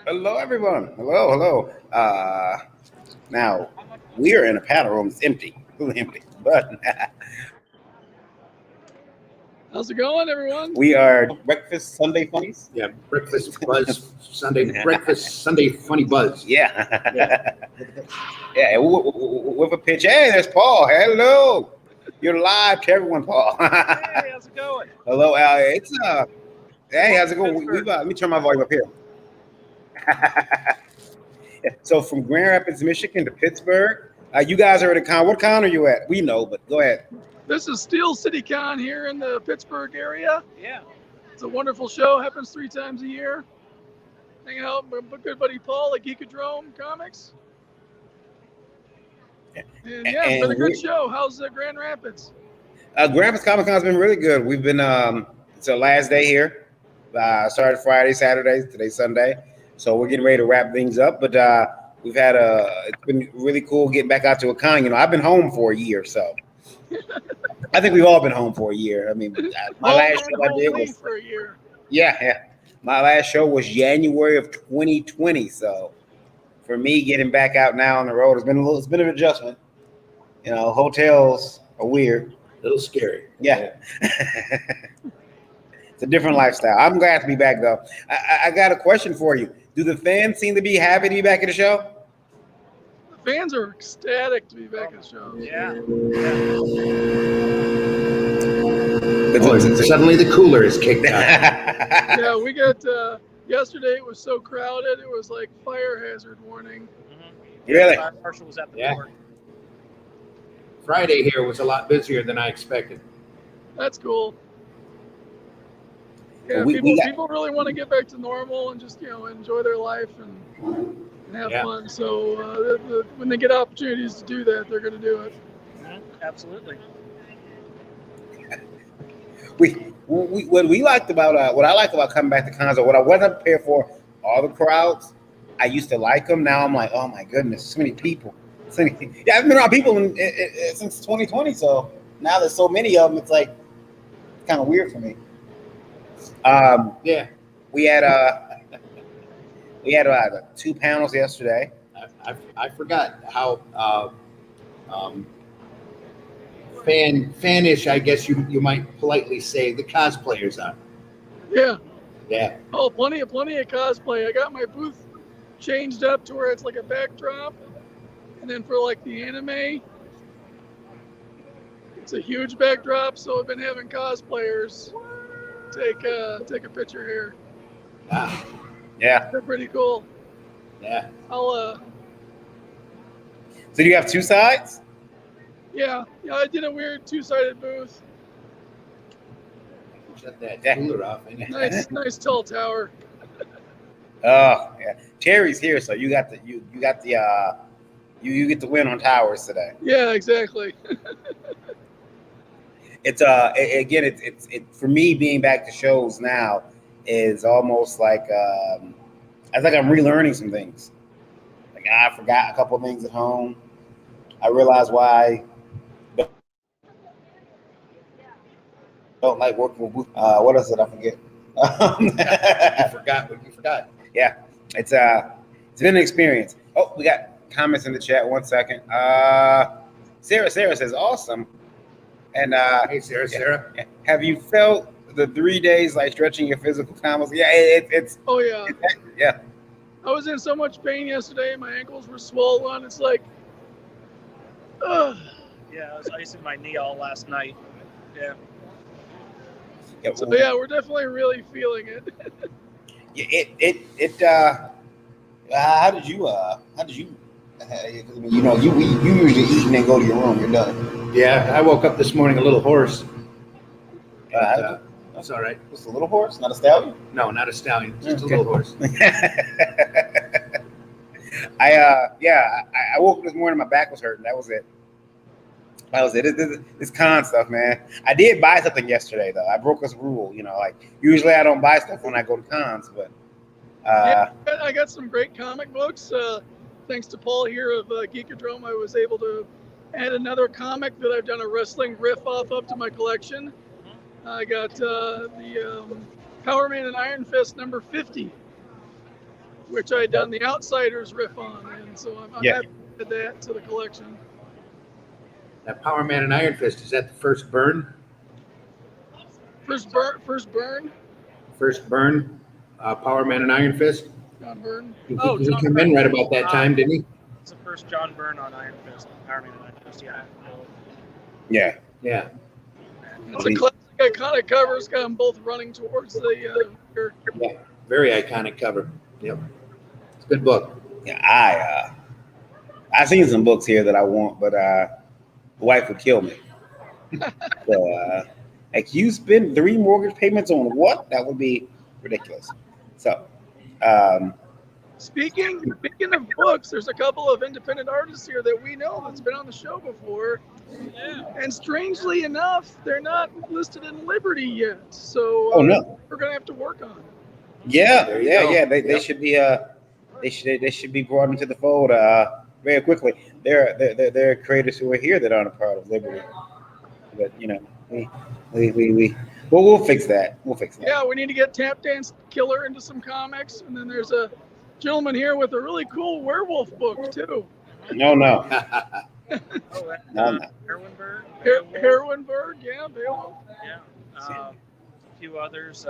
Hello, everyone. Hello, hello. Now we are in a paddle room. It's empty, completely empty. But How's it going, everyone? we are breakfast Sunday funnies. Yeah, breakfast buzz Sunday. Breakfast Sunday funny buzz. Yeah, Yeah. yeah. With a pitch. Hey, there's Paul. Hello. You're live to everyone, Paul. Hey, how's it going? Hello, Al. It's Hey, how's it going? Let me turn my volume up here. So from Grand Rapids, Michigan to Pittsburgh, you guys are at a con. What con are you at? We know, but go ahead. This is Steel City Con here in the Pittsburgh area. Yeah. It's a wonderful show. Happens 3 times a year. Hanging out with my good buddy Paul at Geekadrome Comics. And yeah, it's been a good show. How's Grand Rapids? Grand Rapids Comic Con has been really good. We've been it's our last day here. Started Friday, Saturday, today's Sunday. So we're getting ready to wrap things up. But we've had it's been really cool getting back out to a con. You know, I've been home for a year, so I think we've all been home for a year. I mean, my last show I did was for a year. Yeah. My last show was January of 2020. So for me, getting back out now on the road it's been an adjustment. You know, hotels are weird. A little scary. Yeah. It's a different lifestyle. I'm glad to be back, though. I got a question for you. Do the fans seem to be happy to be back at the show? The fans are ecstatic to be back at the show. Yeah. Suddenly the cooler is kicked out. Yeah, we got yesterday. It was so crowded. It was like fire hazard warning. Mm-hmm. Really? Fire marshal was at the Yeah. door. Friday here was a lot busier than I expected. That's cool. Yeah, We got- people really want to get back to normal and just enjoy their life and have Yeah. fun. So when they get opportunities to do that, they're going to do it. Mhm. Absolutely. What we liked about what I like about coming back to cons, or what I wasn't prepared for, all the crowds. I used to like them. Now I'm like, oh my goodness, so many people. Yeah, I've been around people since 2020, so now there's so many of them. It's like kind of weird for me. Yeah, We had 2 panels yesterday. I forgot how fanish, I guess you might politely say, the cosplayers are. Yeah. Yeah. Oh, plenty of cosplay. I got my booth changed up to where it's like a backdrop, and then for like the anime, it's a huge backdrop. So I've been having cosplayers take a picture here. Ah, Yeah. They're pretty cool. yeah. I'll So do you have 2 sides? yeah, I did a weird 2-sided booth. Shut that Yeah. cooler off. Nice tall tower. Oh yeah. Terry's here, so you get the win on towers today. Yeah, exactly. It's for me, being back to shows now is almost like I think I'm relearning some things. Like I forgot a couple of things at home. I realized why I don't like working with booth. What else did I forget? You forgot what you forgot. Yeah, it's been an experience. Oh, we got comments in the chat. 1 second. Sarah says awesome. And Hey, Sarah. have you felt the 3 days like stretching your physical combos? Yeah, it's Oh yeah. yeah. I was in so much pain yesterday. My ankles were swollen. It's like, ugh. Yeah, I was icing my knee all last night. Yeah. Yeah, So yeah, we're definitely really feeling it. how did you you usually eat and then go to your room. You're done. Yeah, I woke up this morning a little hoarse. That's That's all right. Just a little horse, not a stallion. No, not a stallion, just Okay. a little horse. I woke up this morning, my back was hurting. That was it. This con stuff, man. I did buy something yesterday though. I broke this rule, like usually I don't buy stuff when I go to cons, but Yeah, I got some great comic books. Thanks to Paul here of Geekadrome, I was able to add another comic that I've done a wrestling riff off of to my collection. I got the Power Man and Iron Fist number 50. which I had done the Outsiders riff on, and so I'm happy to add that to the collection. That Power Man and Iron Fist, is that the first burn? First burn. First burn, Power Man and Iron Fist. John Byrne. He Oh, came John in Byrne. right about that time, didn't he? It's the first John Byrne on Iron Fist. Iron Man and Iron Fist, yeah. Yeah. Yeah. It's a classic iconic cover. It's got them both running towards the Yeah. Very iconic cover. Yep. It's a good book. Yeah, I seen some books here that I want, but the wife would kill me. So, like, you spend 3 mortgage payments on what? That would be ridiculous. So, Speaking of books, there's a couple of independent artists here that we know that's been on the show before. Yeah. And strangely enough, they're not listed in Liberty yet. So we're gonna have to work on it. Yeah. They should be they should be brought into the fold very quickly. There are creators who are here that aren't a part of Liberty. But we'll fix that. We'll fix that. Yeah, we need to get Tap Dance Killer into some comics, and then there's a gentleman here with a really cool werewolf book too. No. No. Heroinberg, yeah, Beowulf. Yeah. A few others.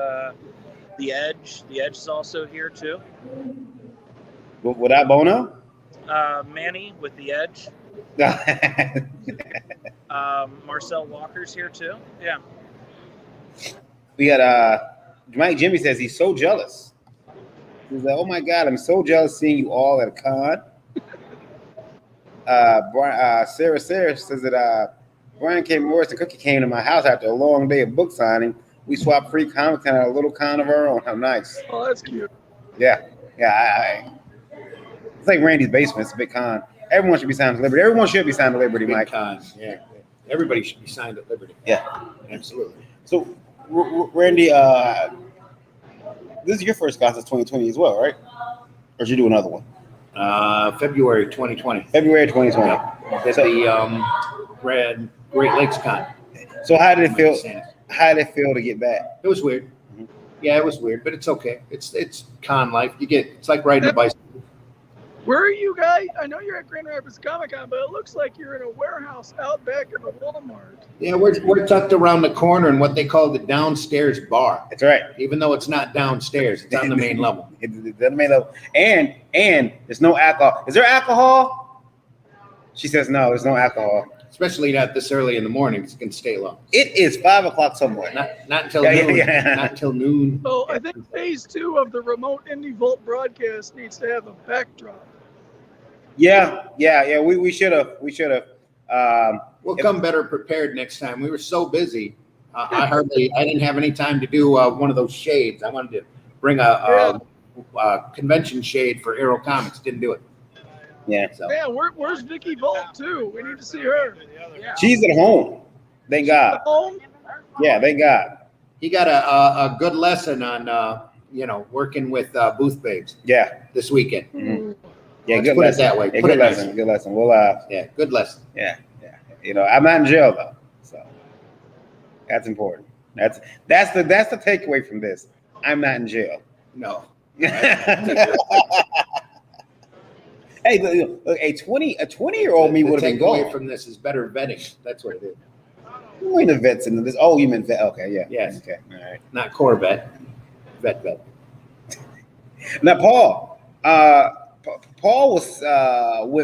The Edge. The Edge is also here too. Without Bono? Manny with The Edge. Marcel Walker's here too. Yeah. We got Mike Jimmy says he's so jealous. He's like, oh my God, I'm so jealous seeing you all at a con. Sarah says that Brian K. Morris and Cookie came to my house after a long day of book signing. We swapped free comics and had a little con of our own. How nice. Oh, that's cute. Yeah. It's like Randy's basement. It's a big con. Everyone should be signed to Liberty. Everyone should be signed to Liberty, Big Mike. con. Yeah. Everybody should be signed at Liberty. Yeah. Absolutely. So, Randy, this is your first con since 2020 as well, right? Or did you do another one? February 2020. February 2020. At the Great Lakes Con. So how did it feel? How did it feel to get back? It was weird. Mm-hmm. Yeah, it was weird, but it's okay. It's con life. It's like riding a bicycle. Where are you guys? I know you're at Grand Rapids Comic Con, but it looks like you're in a warehouse out back of a Walmart. Yeah, we're tucked around the corner in what they call the downstairs bar. That's right. Even though it's not downstairs, it's on the main level. It's on the main level. And there's no alcohol. Is there alcohol? She says no, there's no alcohol. Especially not this early in the morning, because it can stay long. It is 5 o'clock somewhere. Not until noon. Yeah. Not until noon. So I think phase 2 of the remote Indie Vault broadcast needs to have a backdrop. Yeah. We should have. We'll come better prepared next time. We were so busy. I didn't have any time to do one of those shades. I wanted to bring a convention shade for Arrow Comics. Didn't do it. Yeah. So. Yeah, where's Vicky Vault too? We need to see her. She's at home. Thank God. At home? Yeah, thank God. He got a good lesson on working with booth babes. Yeah. This weekend. Mm-hmm. Yeah, Let's good put lesson. it that way. Yeah, Put good it lesson. nice. Good lesson. We'll good lesson. Yeah. I'm not in jail though, so that's important. That's the takeaway from this. I'm not in jail. No. Hey, look, a 20-year-old me would have been takeaway gone. from this is better vetting. That's what it is. You mean the vets into this? Oh, you meant vet? Okay, yeah. Yes. Okay. All right. Not Corvette. Vet. Now, Paul was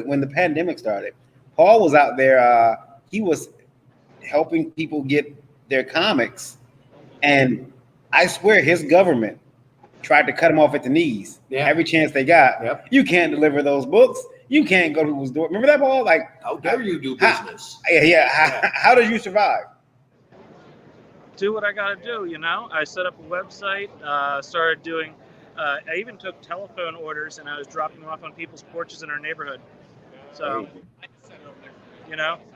when the pandemic started. Paul was out there. He was helping people get their comics, and I swear his government tried to cut him off at the knees. Yeah. Every chance they got. Yep. You can't deliver those books. You can't go to people's door. Remember that, Paul? Like, How dare you do business? How did you survive? Do what I got to do, I set up a website, started doing, I even took telephone orders and I was dropping them off on people's porches in our neighborhood. So,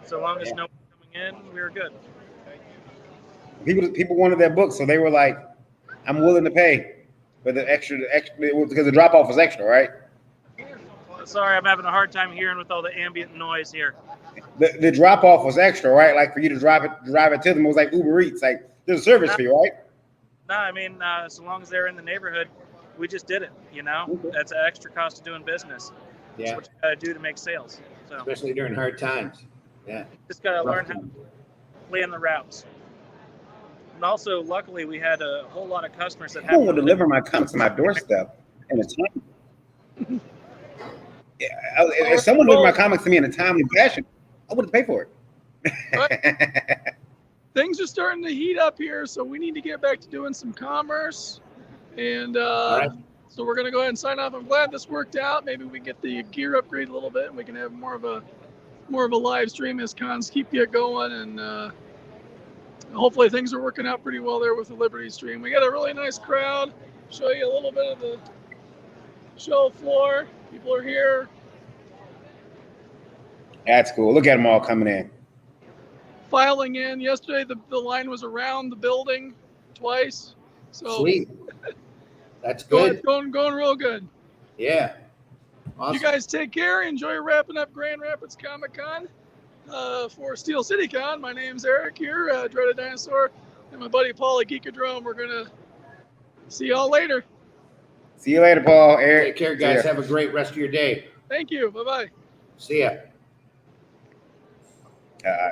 so long as no one coming in, we were good. People wanted their books, so they were like, I'm willing to pay for the extra because the drop off was extra, right? Sorry, I'm having a hard time hearing with all the ambient noise here. The drop off was extra, right? Like for you to drive it to them, it was like Uber Eats. Like there's a service fee, right? No, I mean, so long as they're in the neighborhood, we just did it. You know, that's an extra cost of doing business. Yeah. That's what you got to do to make sales. So Especially during hard times. Yeah. just got to learn how to plan the routes. And also, luckily, we had a whole lot of customers that Who will deliver my comics to my doorstep in a time? Yeah, if someone delivered my comics to me in a timely fashion, I wouldn't pay for it. Things are starting to heat up here, so we need to get back to doing some commerce. And so we're going to go ahead and sign off. I'm glad this worked out. Maybe we get the gear upgrade a little bit, and we can have more of a live stream as cons keep get going. And hopefully things are working out pretty well there with the Liberty stream. We got a really nice crowd. Show you a little bit of the show floor. People are here. That's cool. Look at them all coming in. Filing in. Yesterday, the line was around the building twice. So sweet. That's good. Going real good. Yeah. Awesome. You guys take care. Enjoy wrapping up Grand Rapids Comic Con for Steel City Con. My name's Eric here, Dreaded Dinosaur, and my buddy Paul at Geekadrome. We're going to see y'all later. See you later, Paul. Eric. Take care, guys. Have a great rest of your day. Thank you. Bye-bye. See ya.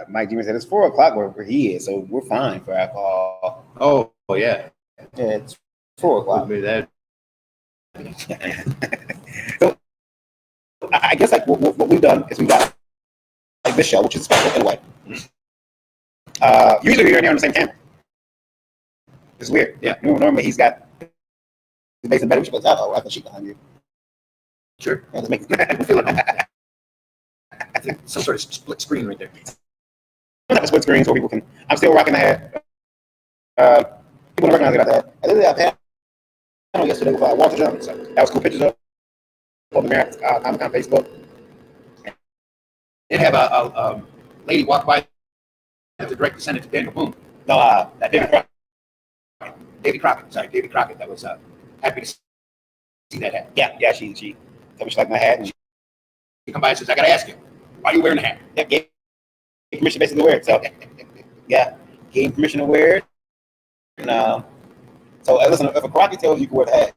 Mike Jimmy said it's 4 o'clock where he is, so we're fine for alcohol. Oh yeah. Yeah, it's 4 o'clock. That. So I guess like what we've done is we got like this show, which is special in a way. Usually we're here on the same camera. It's weird. Yeah. Normally he's got the base in bed. We should go out. I can sheet behind you. Sure. Yeah, let's make I think some sort of split screen right there. I have a split screen so people can. I'm still rocking the hat. People don't recognize it about that. I did that panel yesterday with Walter Jones. So that was cool pictures of on the Comic-Con Facebook. Did have a lady walk by at the direct descendant to Daniel Boone. No, that David Crockett. Davy Crockett. Sorry, Davy Crockett. That was happy to see that hat. Yeah. She told me she liked my hat, and she come by and says, "I got to ask you, why are you wearing the hat?" Yeah, gave permission basically to wear it. So yeah, gave permission to wear it. And so listen, if a Crockett tells you can wear the hat,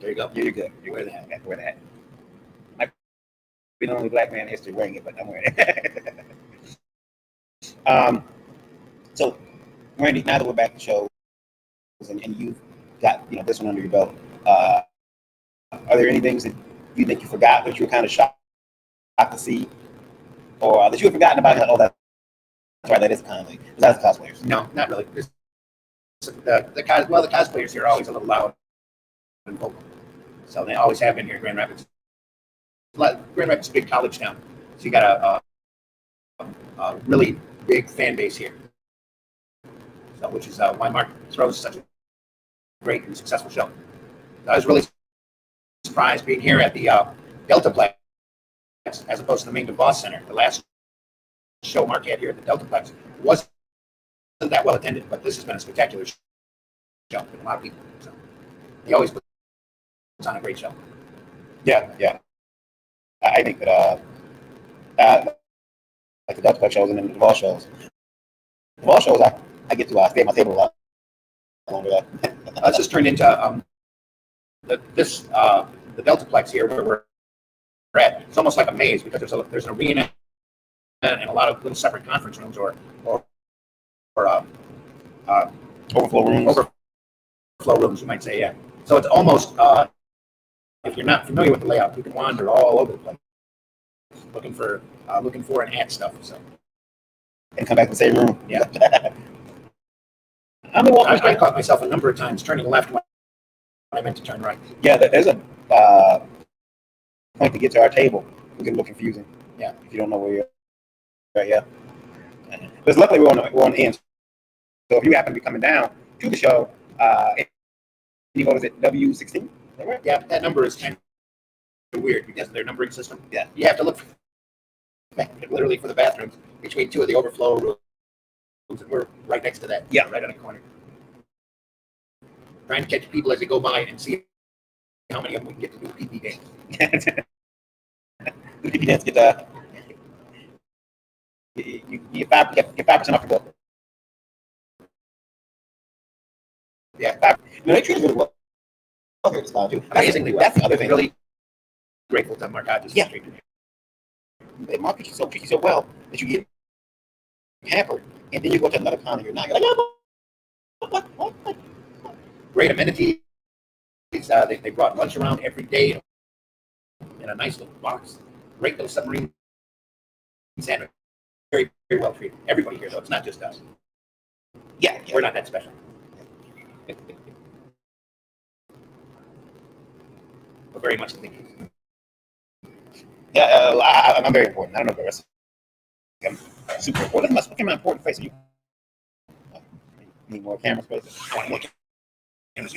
there you go. You're good. You wear the hat. You have to wear the hat. Might be the only black man in history wearing it, but I'm wearing it. So Randy, now that we're back to shows and you've got this one under your belt, are there any things that you think you forgot that you were kind of shocked to see, or that you had forgotten about? Oh, that's right, that is kind of like besides the cosplayers. No, not really. The cosplayers here are always a little loud and vocal, so they always have been here in Grand Rapids. Grand Rapids is a big college town, so you got a really big fan base here. So, which is why Mark throws such a great and successful show. I was really surprised being here at the Deltaplex as opposed to the main DeVos Center. The last show Mark had here at the Deltaplex wasn't that well attended, but this has been a spectacular show with a lot of people. So he always puts on a great show. Yeah. I think that like the Deltaplex shows and then the DeVos shows. The DeVos shows I get to stay at my table a lot longer. It's just turned into the Deltaplex here where we're at. It's almost like a maze because there's an arena and a lot of little separate conference rooms or overflow rooms, you might say, yeah. So it's almost if you're not familiar with the layout, you can wander all over the place looking for and at stuff. So and come back to the same room. Yeah. I caught myself a number of times turning left when I meant to turn right. Yeah, there's a point to get to our table. It can get a little confusing. Yeah, if you don't know where you're at. Yeah. But luckily we're on the end. So if you happen to be coming down to the show, what is it, W16? Is that right? Yeah, that number is kind of weird because of their numbering system. Yeah. You have to look literally for the bathrooms between two of the overflow rooms. And we're right next to that. Yeah. Right on the corner. Trying to catch people as they go by and see how many of them we can get to do the pee-pee dance. The pee-pee dance get you get 5% off your bill. Yeah, 5. They treat us really well. Okay, it's fine too. Amazingly well. That's the other thing. Really grateful to Mark Hodges. Yeah. They market you so well that you get hampered, and then you go to another con and you're not. You're like, what? Great amenities. They brought lunch around every day in a nice little box. Great little submarine sandwich. Very, very well treated. Everybody here, though. It's not just us. Yeah, We're not that special. We're very much thinking. Yeah, I'm very important. I don't know if the rest of I'm super important. Look at my important face. You need more camera space. I want more cameras.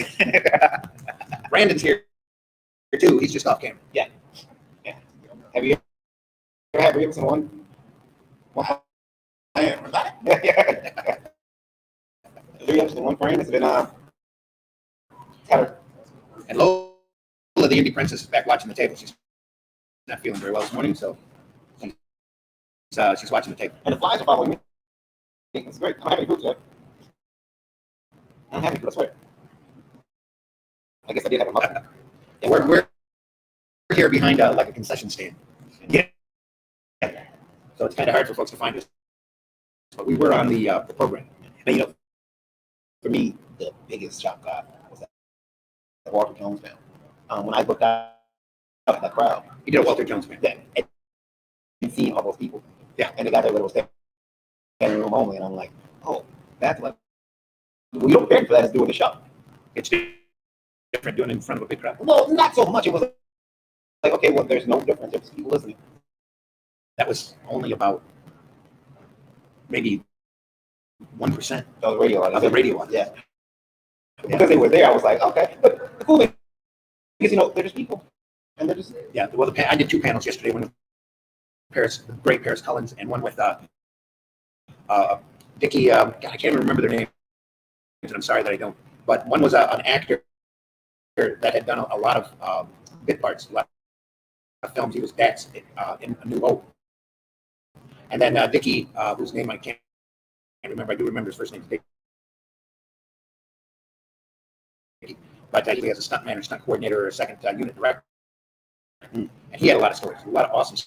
Brandon's here too. He's just off camera. Yeah. Have you ever had ribs in one? Yeah. 3 episodes in one frame. It's been And Lola, the indie princess, is back watching the table. She's not feeling very well this morning, so she's watching the table. and the flies are following me. It's great. I don't have any food yet. I don't have any food, I swear. I guess I did have a muffin. Yeah, we're here behind like a concession stand. Yeah. So it's kind of hard for folks to find us. But we were on the program. And you know, for me, the biggest shock was that Walter Jones film. When I looked out at that crowd, He did a Walter Jones man. and seeing all those people. Yeah. And they got their little standing room only, and I'm like, oh, that's like we don't pay for that as doing the show. It's different doing it in front of a big crowd. Well, not so much. It was like, okay, well, there's no difference. There's people listening. That was only about maybe 1% Oh, the radio of the radio one. Yeah. Because they were there, I was like, okay. But the cool thing is, you know, they're just people, and they're just Yeah. Well, I did 2 panels yesterday. One with the great Paris Cullins, and one with Dickie. God, I can't even remember their names, and I'm sorry that I don't. But one was an actor that had done a lot of bit parts, a lot of films. He was Dax in A New Hope. And then Dickie, whose name I can't remember. I do remember his first name, Dickie. But he has a stuntman or stunt coordinator or a second unit director. And he had a lot of stories, a lot of awesome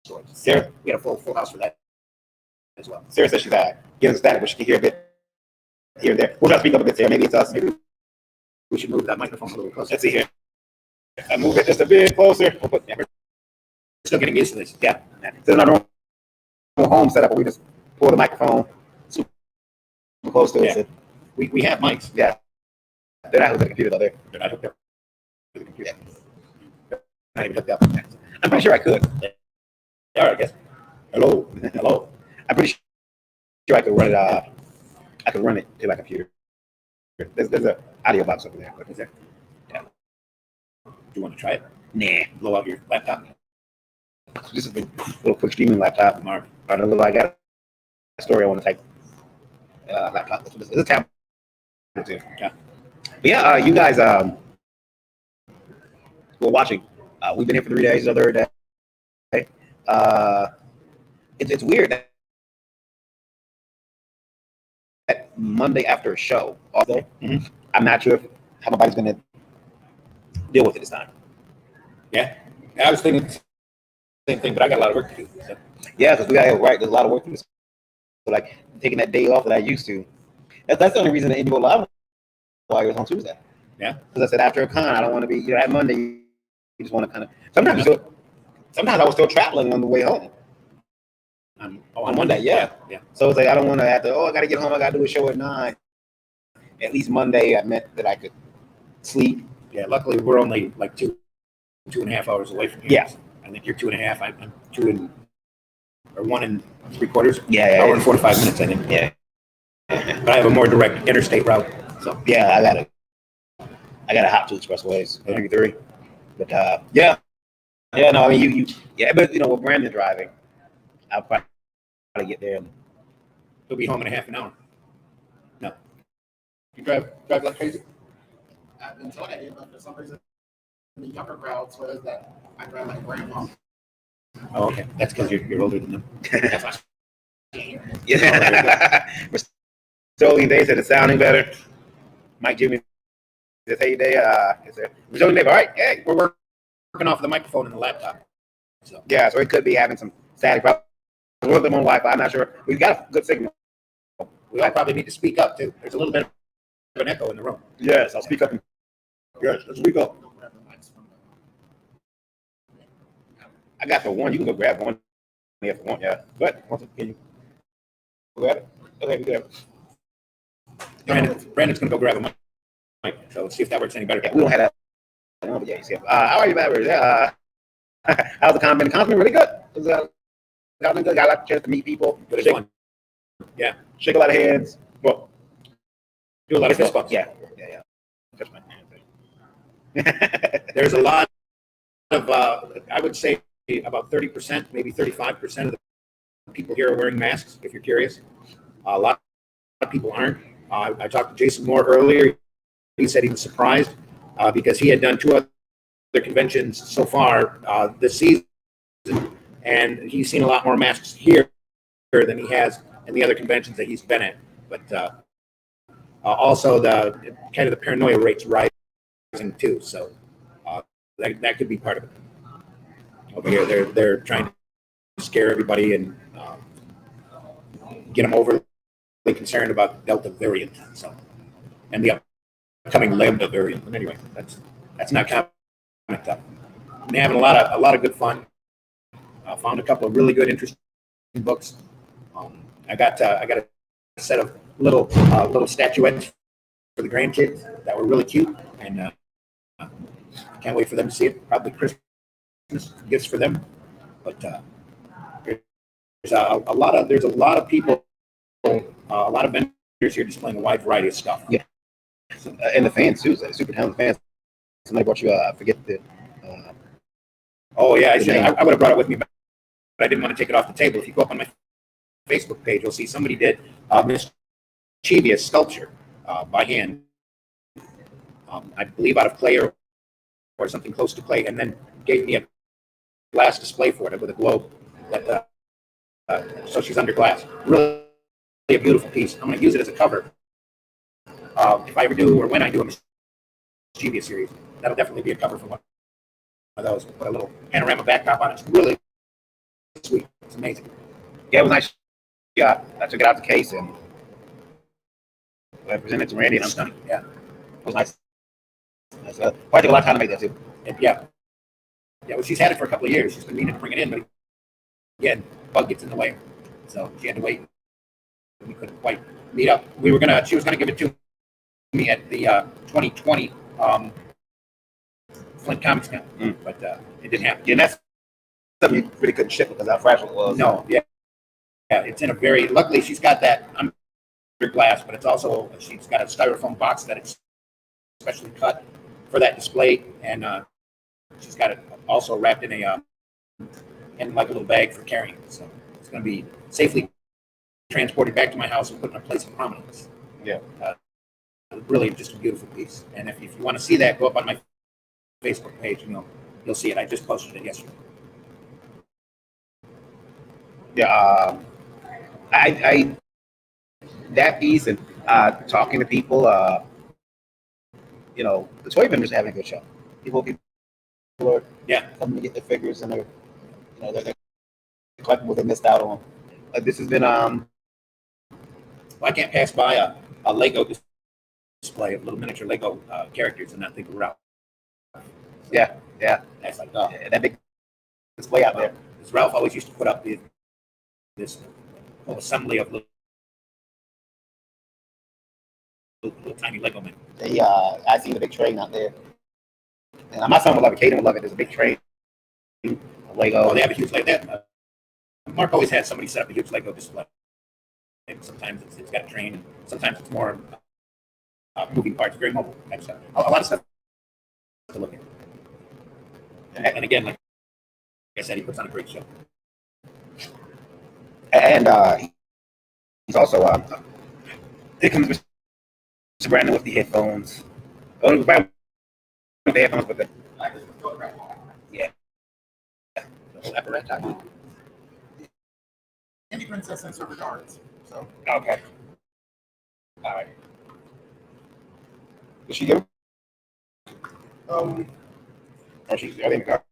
stories. Sarah. We had a full house for that as well. Sarah says she's getting static, but she can hear a bit here and there. We'll try to speak up a bit, Sarah. Maybe it's us. Maybe We should move that microphone a little closer. let's see here. I move it just a bit closer. We'll put We're still getting used to this. Yeah. It's not our own home setup, but we just pull the microphone super close to it. Yeah. So, We have mics. yeah. They're not hooked to the computer though. They're not hooked up to the computer. Not even hooked up. I'm pretty sure I could. They are, I guess. Hello. Hello. I'm pretty sure I could run it. I could run it to my computer. There's an audio box over there. But Is there? Yeah. Do you want to try it? nah. Blow out your laptop? This is a little quick streaming laptop. Mark, I don't know. I got a story I want to type. Laptop. It's a tablet too. Yeah. But yeah, you guys were watching. We've been here for 3 days. The third day. It's weird that Monday after a show all day. Mhm. I'm not sure how my body's going to deal with it this time. Yeah. I was thinking the same thing, but I got a lot of work to do. So. Yeah, because we got right. There's a lot of work to do. So like taking that day off that I used to. That's the only reason the Indie Live while it was on Tuesday. Yeah. Because I said after a con, I don't want to be. At Monday, you just want to kind of. Sometimes I was still traveling on the way home. On Monday, yeah. Yeah. So it's like I don't want to have to. Oh, I got to get home. I got to do a show at 9. At least Monday, I meant that I could sleep. Yeah. Luckily, we're only like 2.5 hours away from here. Yeah. I think you're 2.5. I'm 1 and 3/4. Yeah. Hour and 45 minutes, I think. Yeah. But I have a more direct interstate route. So Yeah, I got to hop to expressways. 33. But yeah. No, I mean yeah, but with Brandon driving, I'll probably get there. we'll be home in a half an hour. No. You drive like crazy? I've been told I did, but for some reason, the younger crowd swears that I drive like grandma. Oh, okay. That's because you're older than them. That's not. Yeah. Sterling, they said it's sounding better. Mike Jimmy Just hey there. Was your neighbor all right? Hey. We're working off the microphone and the laptop. So Yeah, so it could be having some static. Probably a little bit on Wi-Fi. I'm not sure. We've got a good signal. we all probably need to speak up too. There's a little bit of an echo in the room. Yes, I'll speak up. Yes, let's speak up. I got the one. You can go grab one if you want. Yeah, but can you grab it? Okay, we grab it. Brandon's gonna go grab a mic. So let's see if that works any better. Yeah, we don't have that. Oh, yeah, you see. How are you, Matt? How's the con been? The con's been really good. It's been good. Got a lot of chance to meet people. Good as Shake, one. Yeah. shake a lot of hands. Well, Do a lot of fist bumps. yeah. Just my hand. There's a lot of, I would say about 30%, maybe 35% of the people here are wearing masks, if you're curious. A lot of people aren't. I talked to Jason Moore earlier. He said he was surprised because he had done 2 other conventions so far this season, and he's seen a lot more masks here than he has in the other conventions that he's been at. But also the kind of the paranoia rates rising too, so that could be part of it. Over here, they're trying to scare everybody and get them overly concerned about the Delta variant, so and the upcoming Lambda variant. But anyway, that's not comic stuff. They're having a lot of good fun. Found a couple of really good, interesting books. I got a set of little statuettes for the grandkids that were really cute, and can't wait for them to see it. Probably Christmas gifts for them. But there's a lot of people, a lot of vendors here displaying a wide variety of stuff. Yeah, and the fans too. Super talented fans. Somebody brought you. I forget the. Oh yeah, I would have brought it with me, but I didn't want to take it off the table. If you go up on my Facebook page, you'll see somebody did mischievous sculpture by hand. I believe out of clay or something close to clay, and then gave me a glass display for it with a globe. So she's under glass. Really a beautiful piece. I'm going to use it as a cover. If I ever do, or when I do a mischievous series, that'll definitely be a cover for one of those. Put a little panorama backdrop on it. It's really sweet. It's amazing. Yeah, it was nice. Yeah, I took it out the case and I presented it to Randy, and I'm stunning. Yeah, it was nice. Probably took a lot of time to make that too. And yeah. Well, she's had it for a couple of years. She's been meaning to bring it in, but again, bug gets in the way, so she had to wait. We couldn't quite meet up. She was gonna give it to me at the 2020 Flint Comics Con, but it didn't happen. Yeah, and that's something you really couldn't ship because how fragile it was. No, yeah, it's in a very. Luckily, she's got that under glass, but it's also she's got a styrofoam box that it's specially cut for that display, and she's got it also wrapped in in like a little bag for carrying. So it's going to be safely transported back to my house and put in a place of prominence. Yeah. Really just a beautiful piece. And if you want to see that, go up on my Facebook page and you'll see it. I just posted it yesterday. Yeah. I that piece and talking to people, the toy vendors are having a good show. People are coming to get their figures and they're collecting what they missed out on. This has been I can't pass by a Lego display of little miniature Lego characters and not think of Ralph. Yeah. That's like that big display out there. Because Ralph always used to put up this whole assembly of little tiny Lego men. I see the big train out there. And my son would love it. Caden would love it. There's a big train, Lego. Oh, they have a huge Lego. Mark always had somebody set up a huge Lego display. And sometimes it's got a train, and sometimes it's more moving parts, very mobile type stuff. A lot of stuff to look at. And again, like I said, he puts on a great show. And he's also here comes Mr. Brandon with the headphones. Oh, it was Brandon with the headphones, but yeah. Any princess sends her regards. So Okay. All right. Did she give him? Um, Are they in the car?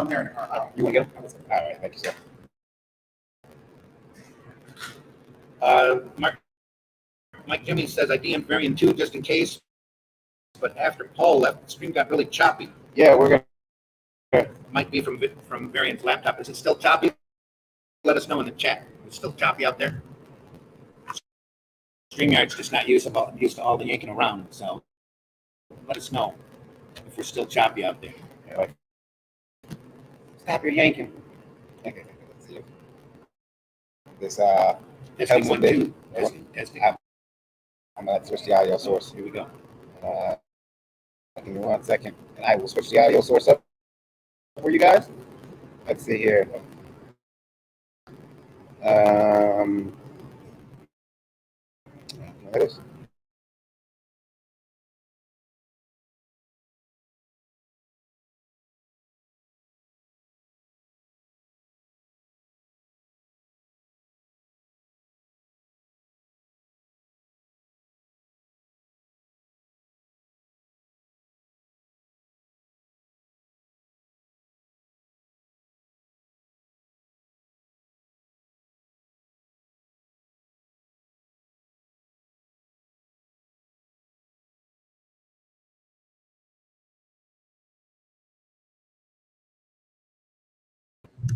they're in the car. You want to get them? All right, thank you, sir. Mike Jimmy says I DM'd Varian 2 just in case, but after Paul left, the stream got really choppy. Yeah, we're gonna. Might be from Varian's laptop. Is it still choppy? Let us know in the chat. It's still choppy out there. StreamYard's just not used to all the yanking around, so let us know if we're still choppy out there. Yeah, like, stop your yanking. Okay, let's see. This Testing 1, 2. Testing. I'm gonna switch the audio source. Here we go. Give me 1 second, and I will switch the audio source up for you guys. Let's see here. There it is.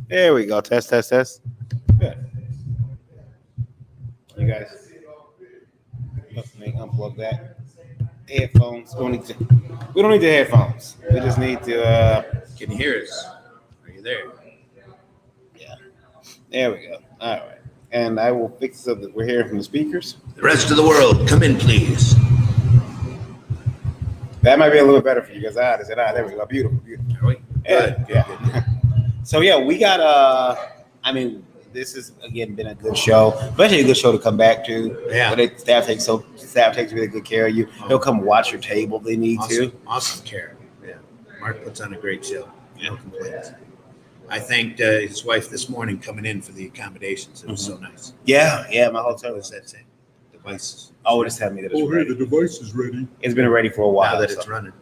There we go. Test, test, test. Good. You guys, let me unplug that. Headphones. We don't need the headphones. We just need to. Can you hear us? Are you there? Yeah. There we go. All right. And I will fix so that we're hearing from the speakers. The rest of the world, come in, please. That might be a little bit better for you guys. Is it? There we go. Beautiful, beautiful. Are we? Good. Yeah. So yeah, we got I mean, this has again been a good show, especially a good show to come back to. Yeah. Where staff takes really good care of you. They'll come watch your table if they need to. Awesome care. Yeah. Mark puts on a great show. No complaints. I thanked his wife this morning coming in for the accommodations. It was so nice. Yeah, my hotel What was that saying? Devices. Oh, just tell me that it's ready. The device is ready. It's been ready for a while. Now that it's running.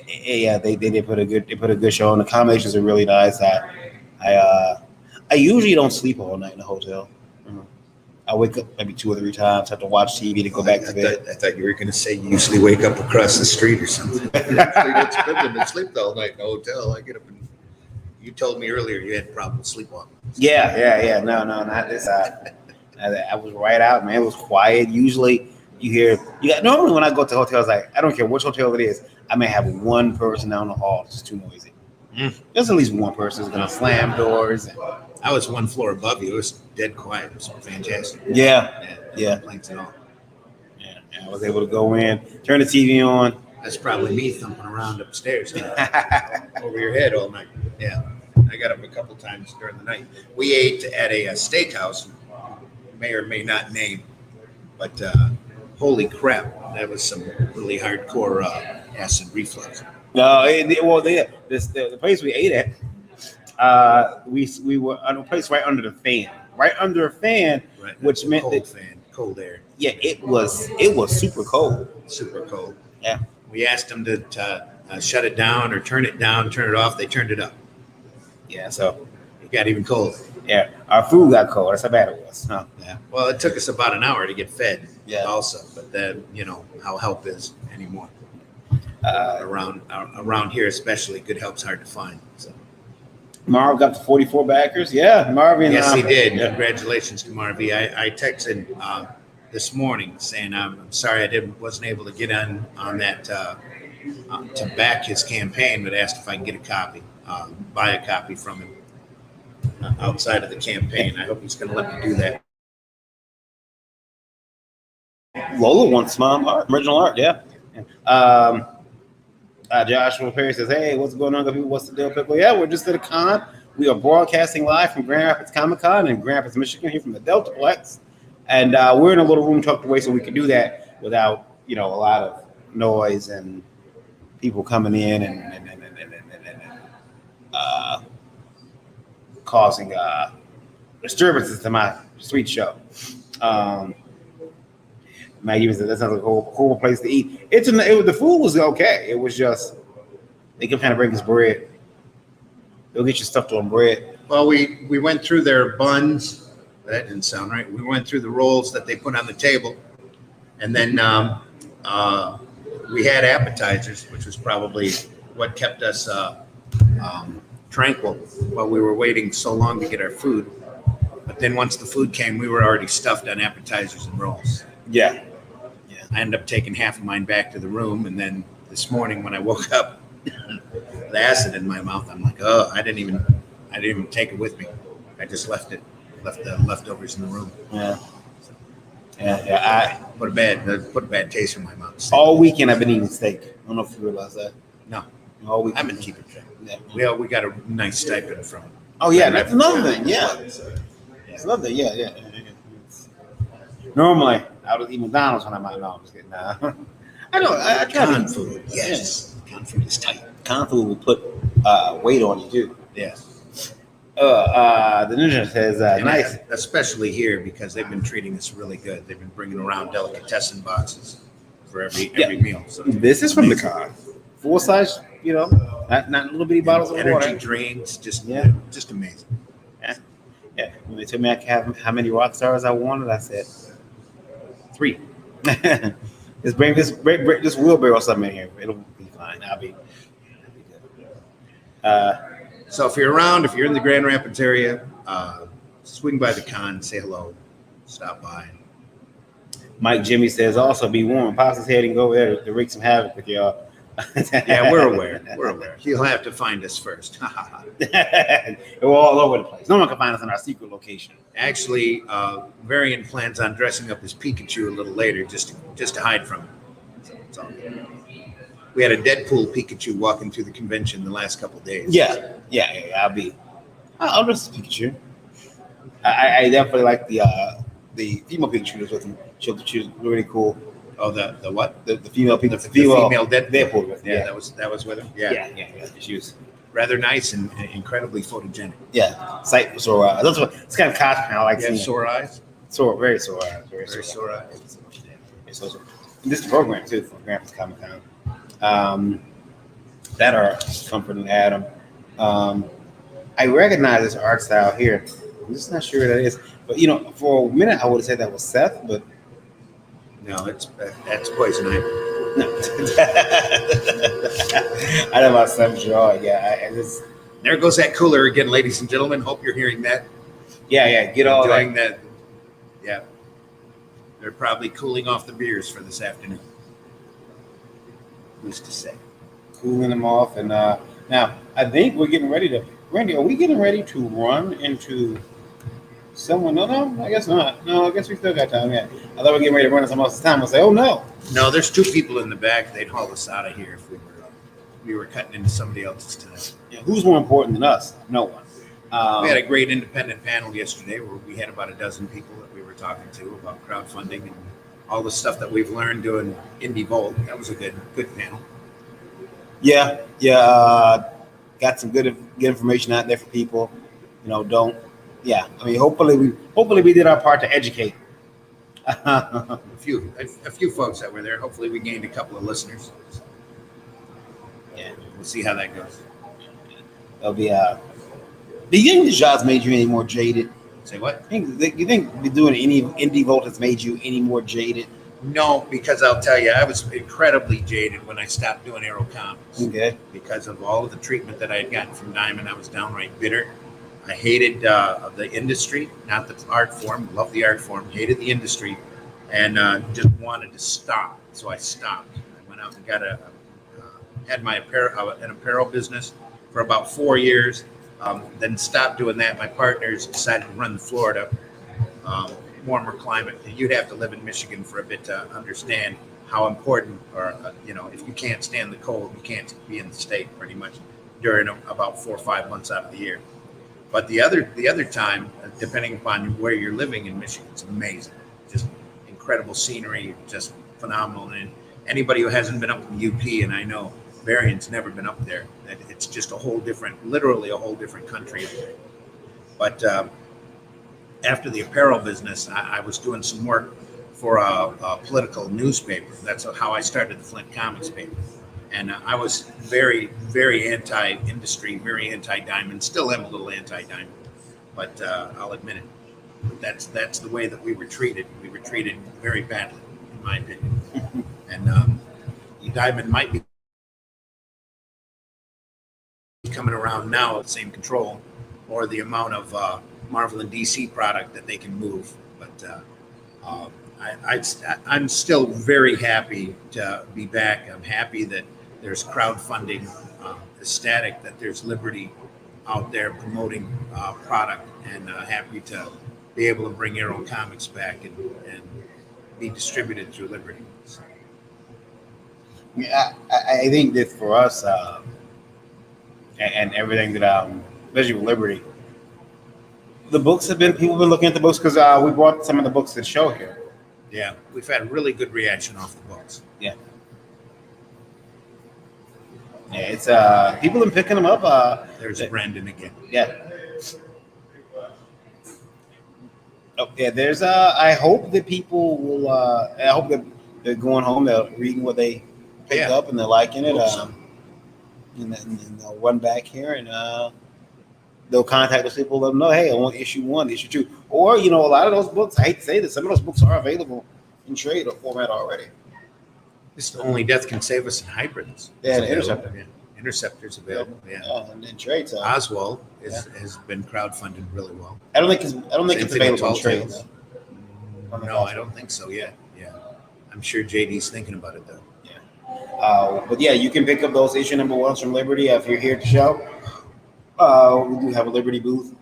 Yeah, they did put a good show on. The accommodations are really nice. I usually don't sleep all night in the hotel. I wake up maybe 2 or 3 times, have to watch TV to go back to bed. I thought you were going to say you usually wake up across the street or something. It's good to sleep all night in the hotel. I get up and you told me earlier you had problems sleepwalking. Yeah. No, not this. I was right out, man. It was quiet. Usually you hear, normally when I go to hotels, like, I don't care which hotel it is, I may have one person down the hall. It's just too noisy. There's at least one person who's going to slam doors. I was 1 floor above you. It was dead quiet. It was fantastic. Yeah. No complaints at all. Yeah, I was able to go in, turn the TV on. That's probably me thumping around upstairs over your head all night. Yeah. I got up a couple times during the night. We ate at a steakhouse, may or may not name, but holy crap, that was some really hardcore acid reflux. No, the place we ate at, we were on a place right under a fan, Right, which meant cold that fan, cold air. Yeah, it was super cold. Super cold. Yeah. We asked them to shut it down or turn it down, turn it off. They turned it up. Yeah, so It got even colder. yeah, our food got cold. That's how bad it was. Huh? Yeah. Well, it took us about an hour to get fed. Yeah. Also, but then you know how help is anymore. Uh, Around here, especially, good help's hard to find. So. Marv got the 44 backers. Yeah, Marvin. Yes, he did. Yeah. Congratulations to Marvy. I texted this morning saying I'm sorry I wasn't able to get on that to back his campaign, but asked if I can get a copy, buy a copy from him outside of the campaign. I hope he's going to let me do that. Lola wants mom art, original art. Yeah. Joshua Perry says, "Hey, what's going on, people? What's the deal, people? Yeah, we're just at a con. We are broadcasting live from Grand Rapids Comic Con in Grand Rapids, Michigan, here from the Deltaplex, and we're in a little room tucked away so we can do that without a lot of noise and people coming in and causing disturbances to my sweet show." Maggie even said that sounds like a horrible place to eat. The food was okay. It was just they kept trying to bring us bread. They'll get you stuffed on bread. Well, we went through their buns. That didn't sound right. We went through the rolls that they put on the table, and then we had appetizers, which was probably what kept us tranquil while we were waiting so long to get our food. But then once the food came, we were already stuffed on appetizers and rolls. Yeah. I ended up taking half of mine back to the room, and then this morning when I woke up with acid in my mouth, I'm like, oh, I didn't even take it with me. I just left the leftovers in the room. Yeah. I put a bad taste in my mouth. All weekend I've been eating steak. I don't know if you realize that. No. All weekend. I've been keeping track. Yeah. We got a nice stipend from. Oh yeah, that's another thing. Yeah. It's another thing. Yeah. Normally I would eat McDonald's when I'm out. No, I'm just kidding. Nah. I know. I try Con food. Yes. Con food is tight. Con food will put weight on you too. Yes. The ninja says nice, especially here because they've been treating us really good. They've been bringing around delicatessen boxes for every meal. So this is from the con, full size. Not little bitty bottles of energy water. Drinks. Just amazing. Yeah. When they told me I could have how many rock stars I wanted, I said 3. Just bring this wheelbarrow something in here. It'll be fine. I'll be good. So if you're around, if you're in the Grand Rapids area, swing by the con, say hello, stop by. Mike Jimmy says also be warm. Pops his head and go there to wreak some havoc with y'all. Yeah, we're aware. You'll have to find us first. We're all over the place. No one can find us in our secret location. Actually, Varian plans on dressing up as Pikachu a little later just to hide from him. So it's all good. We had a Deadpool Pikachu walking through the convention the last couple of days. Yeah. I'll dress as Pikachu. I definitely like the female Pikachu that's with him. She's really cool. Oh, the what? The female Pikachu. The female Deadpool with him. Yeah, that was with him. Yeah. She was rather nice and incredibly photogenic. Yeah, sight sore eyes. That's what it's kind of costume I like. Yeah, sore eyes. Very sore eyes. Very sore eyes. This is the program too for Grandpa's Comic Con. That are Comfort and Adam. I recognize this art style here. I'm just not sure what that is. But for a minute I would have said that was Seth, but no, that's Poison Ivy. No. I know about Seth Jaw. Yeah, I just. There goes that cooler again, ladies and gentlemen. Hope you're hearing that. Yeah. Get all enjoying that. Yeah. They're probably cooling off the beers for this afternoon. Who's to say? Cooling them off, and now I think we're getting ready to. Randy, are we getting ready to run into someone? No, I guess not. No, I guess we still got time. Yeah, I thought we were getting ready to run into someone else's time. I'll say, oh no. No, there's 2 people in the back. They'd haul us out of here if we were cutting into somebody else's time. Yeah, who's more important than us? No one. We had a great independent panel yesterday where we had about a dozen people that we were talking to about crowdfunding and all the stuff that we've learned doing Indie Vault. That was a good panel. Yeah. Got some good information out there for people. Yeah. I mean, hopefully we did our part to educate. a few folks that were there. Hopefully we gained a couple of listeners. Yeah, we'll see how that goes. There'll be do you think the job's made you any more jaded? Say what? You think doing any Indie Vault has made you any more jaded? No, because I'll tell you, I was incredibly jaded when I stopped doing Aero Comics. Okay. Because of all of the treatment that I had gotten from Diamond, I was downright bitter. I hated the industry, not the art form. Loved the art form, hated the industry, and just wanted to stop. So I stopped. I went out and had my an apparel business for about 4 years. Then stopped doing that. My partners decided to run to Florida, warmer climate. You'd have to live in Michigan for a bit to understand how important, or if you can't stand the cold, you can't be in the state pretty much during about 4 or 5 months out of the year. But the other time, depending upon where you're living in Michigan, it's amazing. Just incredible scenery, just phenomenal. And anybody who hasn't been up in the UP, and I know Varian's never been up there, it's just literally a whole different country up there. But after the apparel business, I was doing some work for a political newspaper. That's how I started the Flint Comics paper. And I was very, very anti-industry, very anti-diamond. Still am a little anti-diamond, but I'll admit it. That's the way that we were treated. We were treated very badly, in my opinion. And diamond might be coming around now with the same control or the amount of Marvel and DC product that they can move. But I'm still very happy to be back. I'm happy that there's crowdfunding, ecstatic that there's Liberty out there promoting product, and happy to be able to bring Arrow Comics back and be distributed through Liberty. So. Yeah, I think that for us, and everything that, especially with Liberty, the books people have been looking at the books because we brought some of the books to the show here. Yeah, we've had really good reaction off the books. Yeah. Yeah, it's people have been picking them up. There's Brandon again. Yeah. Oh, yeah, there's I hope that people will I hope that they're going home, they're reading what they picked up and they're liking it. So. And they'll run back here and they'll contact those people, let them know, hey, I want issue 1, issue 2. Or, a lot of those books, I hate to say this, some of those books are available in trade or format already. This is Only Death Can Save Us in hybrids. Yeah, Interceptor. Yeah. Interceptor's available. Yeah. And in trade. So. Oswald has been crowdfunded really well. I don't think it's available in trade. No, I don't think so yet. Yeah. I'm sure JD's thinking about it though. But yeah, you can pick up those issue number 1s from Liberty if you're here at the show. We do have a Liberty booth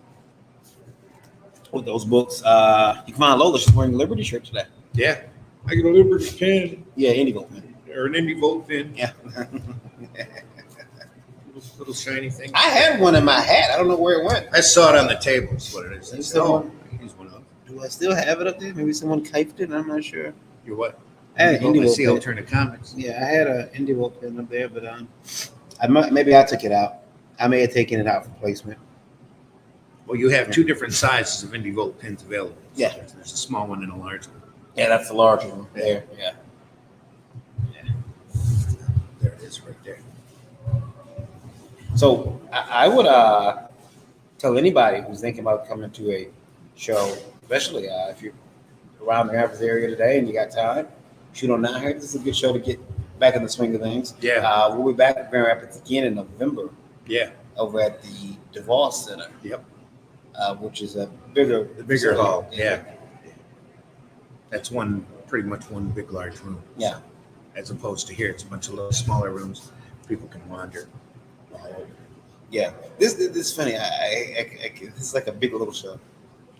with those books. You can find Lola. She's wearing a Liberty shirt today. Yeah. I get a Liberty pin. Yeah, Indie Volt pin. Or an Indie Volt pin. Yeah. little shiny thing. I had one in my hat. I don't know where it went. I saw it on the table. Is what it is. Use one of them. Do I still have it up there? Maybe someone kifed it. I'm not sure. You're what? I had an Indie Volt pin. Alternate Comics. Yeah, I had an Indie Volt pin up there, but maybe I took it out. I may have taken it out for placement. Well, you have 2 different sizes of Indie Volt pins available. Yeah. There's a small one and a large one. Yeah, that's the larger one there. Yeah. There it is right there. So I would tell anybody who's thinking about coming to a show, especially if you're around the Rapids area today and you got time, shoot on down here. This is a good show to get back in the swing of things. Yeah. We'll be back at Grand Rapids again in November. Yeah. Over at the DeVos Center. Yep. Which is a bigger hall. Yeah. That's pretty much one big large room. Yeah. As opposed to here, it's a bunch of little smaller rooms. People can wander. Yeah. This is funny. This is like a big little show.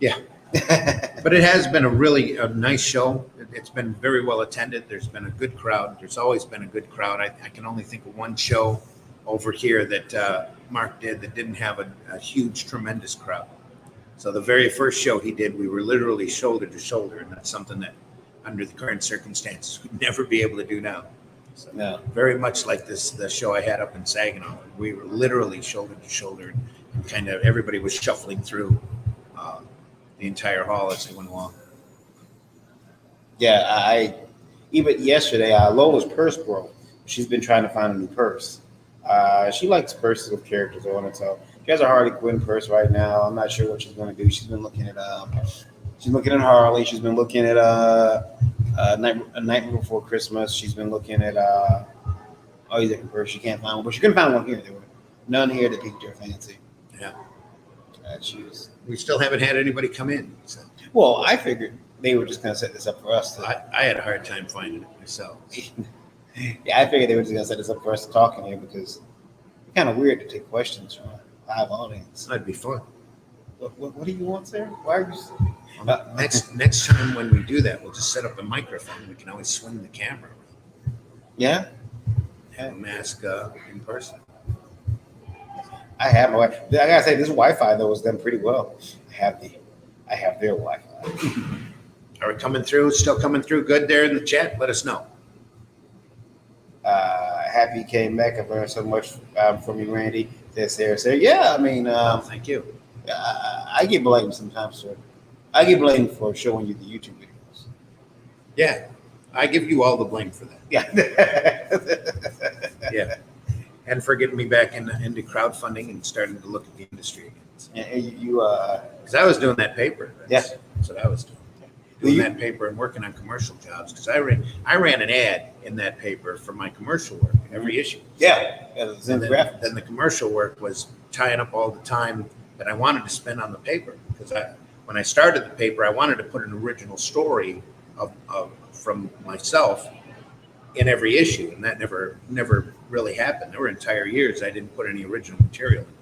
Yeah. But it has been a nice show. It's been very well attended. There's been a good crowd. There's always been a good crowd. I can only think of one show over here that Mark did that didn't have a huge, tremendous crowd. So the very first show he did, we were literally shoulder to shoulder, and that's something that, under the current circumstances, we'd never be able to do now. So very much like the show I had up in Saginaw. We were literally shoulder to shoulder, and kind of everybody was shuffling through the entire hall as they went along. Yeah, even yesterday, Lola's purse broke. She's been trying to find a new purse. She likes purses with characters on it, so she has a Harley Quinn purse right now. I'm not sure what she's going to do. She's been looking at Harley. She's been looking at Nightmare Before Christmas. She's been looking at all these different purses. She can't find one, but she couldn't find one here. There were none here that piqued her fancy. Yeah. We still haven't had anybody come in. So. Well, I figured they were just going to set this up for us. I had a hard time finding it myself. Yeah, I figured they were just going to set this up for us to talk in here because it's kind of weird to take questions from a live audience. That'd be fun. What do you want, sir? Why are you? Next time when we do that, we'll just set up a microphone. We can always swing the camera. Yeah. Have a mask in person. I have my. I gotta say, this Wi-Fi though was done pretty well. I have their Wi-Fi. Are we coming through? Still coming through good there in the chat? Let us know. Happy you came back. I've learned so much from you, Randy. Says Sarah. Yeah, I mean, thank you. I get blamed sometimes, sir. I get blamed for showing you the YouTube videos. Yeah, I give you all the blame for that. Yeah. Yeah, and for getting me back into crowdfunding and starting to look at the industry again. And Because I was doing that paper. That's what I was doing. Doing You- that paper and working on commercial jobs. Because I ran an ad in that paper for my commercial work, every issue. yeah. And then the commercial work was tying up all the time that I wanted to spend on the paper. Because when I started the paper, I wanted to put an original story of from myself in every issue, and that never really happened. There were entire years I didn't put any original material in.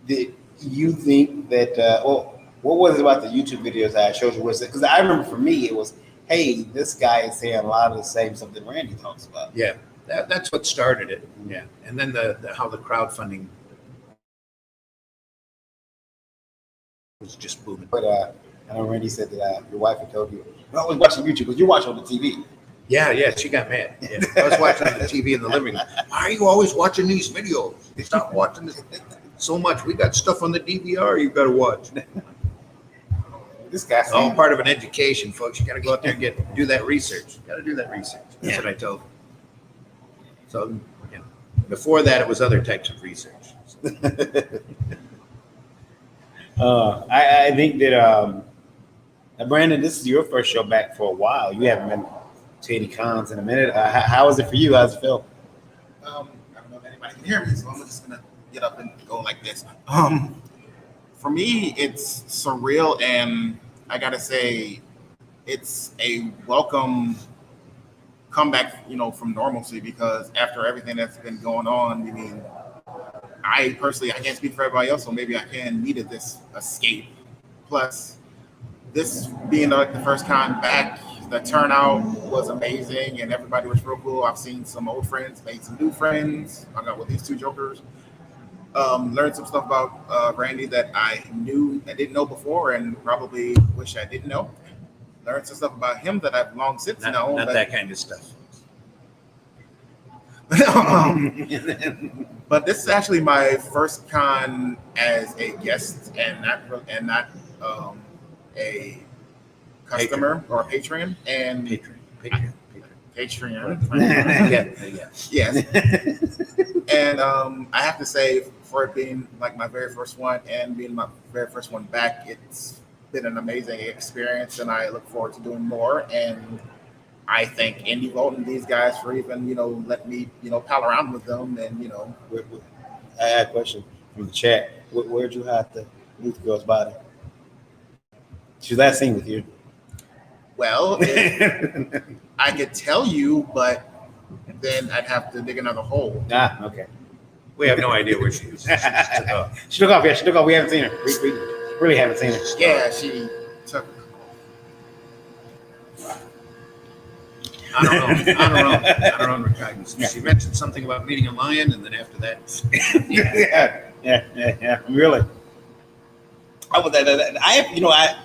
Did you think that? What was it about the YouTube videos I showed you? Was it because I remember for me it was, hey, this guy is saying a lot of the same stuff that Randy talks about. Yeah, that's what started it. Yeah, and then the how the crowdfunding was just booming. But I know Randy said that your wife had told you, "I was watching YouTube because you watch on the TV." Yeah, she got mad. Yeah. I was watching the TV in the living room. Why are you always watching these videos? Stop watching this so much. We got stuff on the DVR you got to watch. This guy's All part of an education, folks. You got to go out there and do that research. You got to do that research. That's what I told them. So, before that, it was other types of research. I think that Brandon, this is your first show back for a while. You haven't been to any cons in a minute. How was it for you? How's it feel? I don't know if anybody can hear me, so I'm just gonna get up and go like this. For me, it's surreal, and I gotta say, it's a welcome comeback, from normalcy. Because after everything that's been going on, I mean, I personally, I can't speak for everybody else, so maybe I needed this escape. Plus, this being like the first con back, the turnout was amazing, and everybody was real cool. I've seen some old friends, made some new friends. I got with these two jokers. Learned some stuff about Randy that I didn't know before, and probably wish I didn't know. Learned some stuff about him that I've long since known. Not that kind of stuff. But this is actually my first con as a guest, and not a customer or a patron. And Patreon. Yes. And I have to say, for it being like my very first one and being my very first one back, it's been an amazing experience, and I look forward to doing more. And I thank INDIE Vault and these guys for even, letting me, pal around with them. And, I had a question from the chat. Where'd you hide the Booth Girl's body? She was last seen with you. Well, I could tell you, but then I'd have to dig another hole. Okay. We have no idea where she is. She just took off. She took off. Yeah, she took off. We haven't seen her. We really haven't seen her. Yeah, she took. I don't know. She mentioned something about meeting a lion, and then after that, yeah. Really. I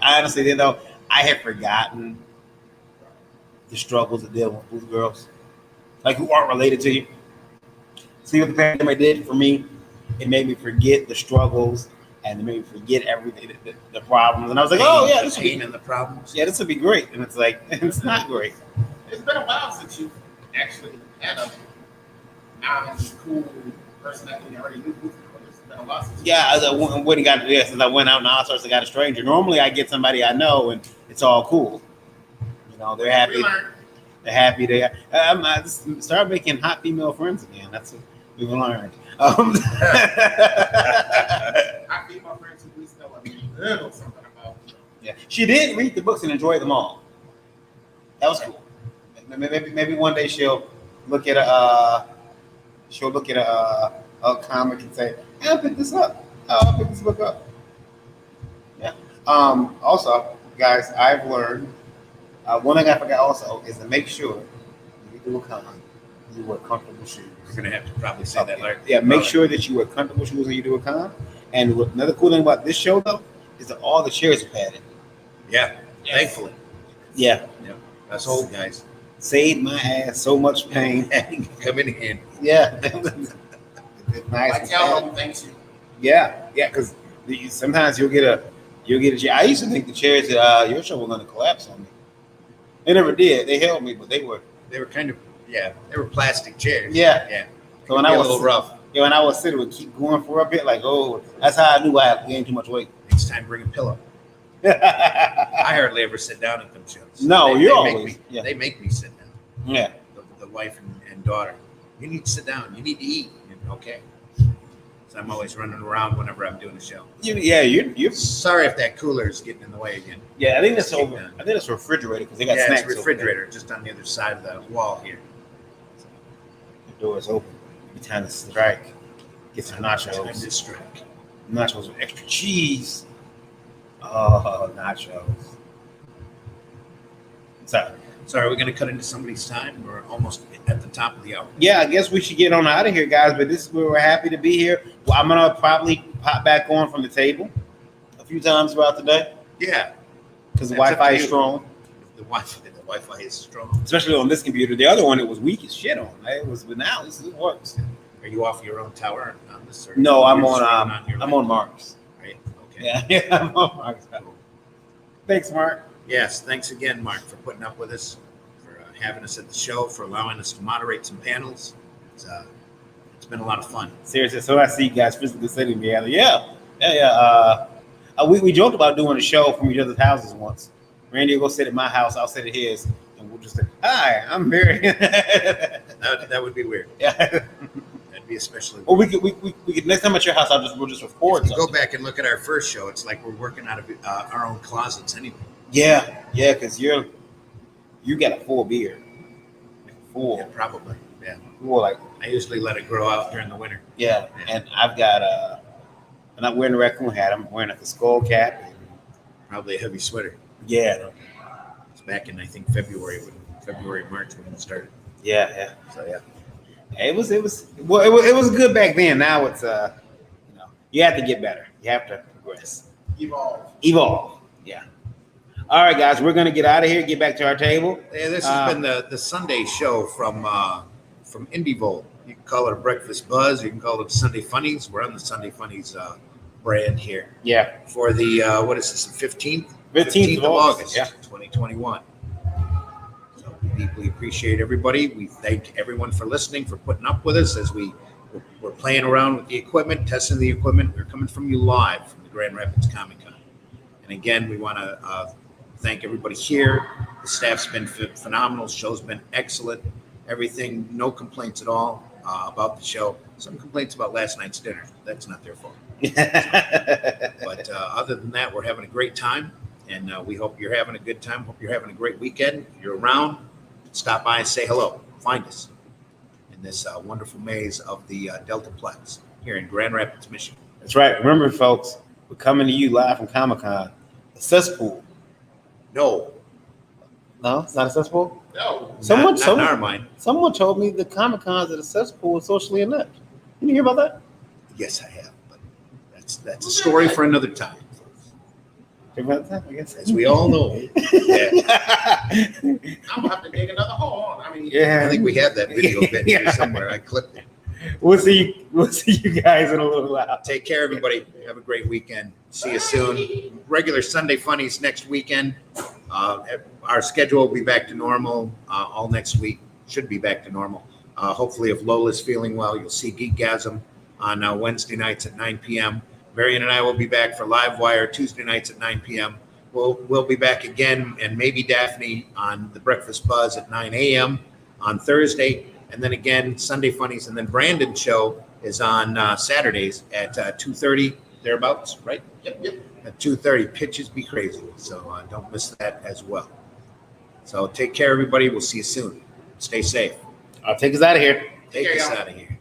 honestly didn't know. I had forgotten the struggles that deal with Booth girls, like who aren't related to you. See what the pandemic did for me? It made me forget the struggles, and it made me forget everything, the problems. And I was like, oh yeah, this will be and the problems. Yeah, this would be great. And it's like, it's not great. It's been a while since you've actually had a non-cool personality already. It's been a while since. Yeah, since I went out and all sorts of got a stranger. Normally, I get somebody I know, and it's all cool. They're happy. They're happy. I just start making hot female friends again. That's what we've learned. Hot female friends who we still have a little something about. Yeah, she did read the books and enjoy them all. That was cool. Maybe one day she'll look at a comic and say, "I'll pick this up. I'll pick this book up." Yeah. Also, guys, I've learned one thing I forgot also is to make sure when you do a con, you wear comfortable shoes. We're gonna have to probably say that later. Yeah, make sure that you wear comfortable shoes when you do a con. And another cool thing about this show though is that all the chairs are padded. Yeah, thankfully. Yeah. Us old guys. Saved my ass so much pain. Come in handy. Yeah. Nice. I tell them thanks you. Yeah, because sometimes you'll get a chair. I used to think the chairs at your show were going to collapse on me. They never did. They held me, but they were kind of, they were plastic chairs. Yeah. So when Could I be a was little rough. Yeah, when I was sitting, would keep going for a bit. Like, oh, that's how I knew I had gained too much weight. Next time, bring a pillow. I hardly ever sit down at them shows. No, They you're make always. me, They make me sit down. Yeah. The wife and daughter. You need to sit down. You need to eat. Okay. So I'm always running around whenever I'm doing a show. You're. Sorry if that cooler is getting in the way again. Yeah, I think that's over. I think that's refrigerator because they got snacks. It's a refrigerator just on the other side of the wall here. The door is open. Every time to strike, get some nachos. Time to strike. Nachos with extra cheese. Oh, nachos. So are we going to cut into somebody's time? We're almost at the top of the hour. Yeah, I guess we should get on out of here, guys. But this is where we're happy to be here. Well, I'm gonna probably pop back on from the table a few times throughout the day. Yeah, because the Wi-Fi is strong. The Wi-Fi is strong, especially on this computer. The other one, it was weak as shit on. It was, but now it works. Are you off your own tower on this? Or no, I'm on Mark's. Right. Okay. Yeah, I'm on Mark's. Thanks, Mark. Yes, thanks again, Mark, for putting up with us, for having us at the show, for allowing us to moderate some panels. It's been a lot of fun. Seriously, so I see you guys physically sitting together. Yeah. We joked about doing a show from each other's houses once. Randy will go sit at my house, I'll sit at his, and we'll just say, "Hi, I'm Barry." that would be weird. Yeah, that'd be especially. Or we could next time at your house, we'll just record. If you go back and look at our first show, it's like we're working out of our own closets anyway. Yeah, because you got a full beard. Full. Yeah, probably. Yeah. Full, like I usually let it grow out during the winter. Yeah. And I've got I'm not wearing a raccoon hat. I'm wearing like a skull cap. And probably a heavy sweater. Yeah. It's back in I think February, March when it started. Yeah. So yeah. It was good back then. Now it's you have to get better. You have to progress. Evolve. Yeah. All right, guys, we're gonna get out of here. Get back to our table. Yeah, this has been the Sunday show from Indie Volt. You can call it a Breakfast Buzz. You can call it Sunday Funnies. We're on the Sunday Funnies brand here. Yeah. For the what is this? The 15th? 15th of August. Yeah. 2021. So we deeply appreciate everybody. We thank everyone for listening, for putting up with us as we're playing around with the equipment, testing the equipment. We're coming from you live from the Grand Rapids Comic Con. And again, we want to thank everybody here. The staff's been phenomenal. The show's been excellent. Everything, no complaints at all about the show. Some complaints about last night's dinner. That's not their fault. But other than that, we're having a great time. And we hope you're having a good time. Hope you're having a great weekend. If you're around, stop by and say hello. Find us in this wonderful maze of the Deltaplex here in Grand Rapids, Michigan. That's right. Remember, folks, we're coming to you live from Comic-Con. A cesspool. No, it's not a cesspool. No, someone not in our mind. Someone told me the Comic-Cons at a cesspool is socially inept. Did you hear about that? Yes, I have. But that's a story for another time. I guess. As we all know. Yeah. I'm gonna have to dig another hole. I think we have that video bit here somewhere. I clipped it. We'll see you guys in a little while. Take care, everybody. Have a great weekend. See you soon. Regular Sunday Funnies next weekend. Our schedule will be back to normal all next week. Should be back to normal. Hopefully, if Lola's feeling well, you'll see Geekgasm on Wednesday nights at 9 p.m. Varian and I will be back for Live Wire Tuesday nights at 9 p.m. We'll be back again, and maybe Daphne on the Breakfast Buzz at 9 a.m. on Thursday. And then again, Sunday Funnies. And then Brandon's show is on Saturdays at 2:30, thereabouts, right? Yep. At 2:30. Pitches be crazy. So don't miss that as well. So take care, everybody. We'll see you soon. Stay safe. I'll take us out of here. Take us out of here.